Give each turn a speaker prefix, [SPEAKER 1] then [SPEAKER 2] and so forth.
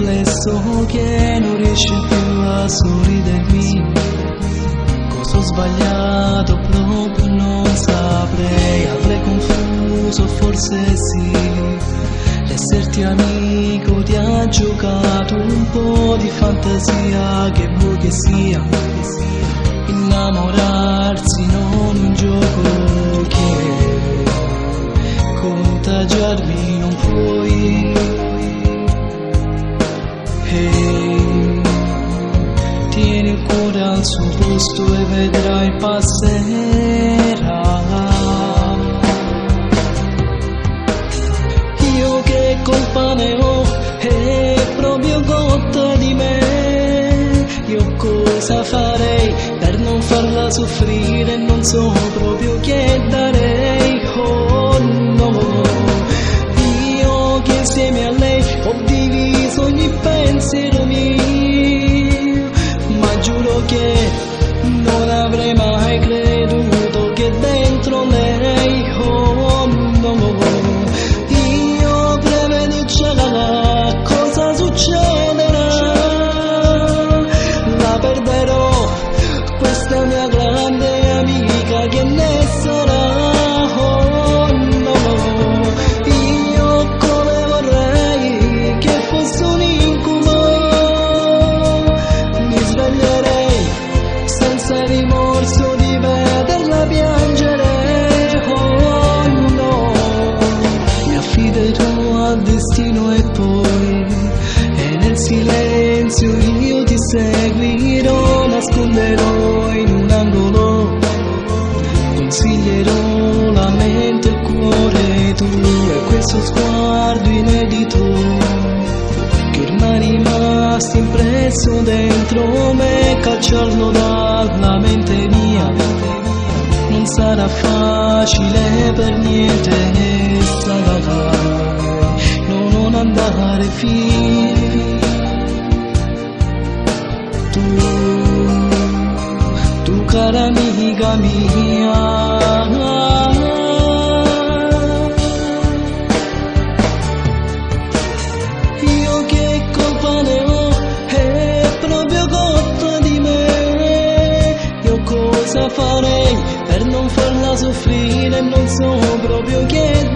[SPEAKER 1] riflesso che non riesce più a sorridermi. Cosa ho sbagliato proprio non saprei, avrei confuso forse sì. L'esserti amico ti ha giocato un po' di fantasia, che vuoi che sia. Innamorarsi non un gioco che contagiarmi non puoi. Hey, tieni il cuore al suo posto e vedrai passerà. Io che colpa ne ho, è proprio colpa di me. Io cosa farei per non farla soffrire, non so proprio che darei. Oh no, io che insieme a lei ho diviso ogni pensiero mio, ma giuro che non avrei mai creduto che dentro lei, oh no, io prevedo già cosa succederà. La perderò, questa mia grande amica, che ne sarà. Oh no, io come vorrei che fosse un incubo. Mi sveglierei senza rimorso di vederla piangere. Oh no, mi affiderò al destino e poi, e nel silenzio io ti seguirò, nasconderò in un angolo, consiglierò la mente e il cuore tu, e questo sguardo inedito che ormai è rimasto impresso dentro me, cacciarlo dalla mente mia non sarà facile per niente. Sarai, non andare via. Tu cara amica mia. Io che colpa ne ho, è proprio colpa di me. Io cosa farei per non farla soffrire, non so proprio che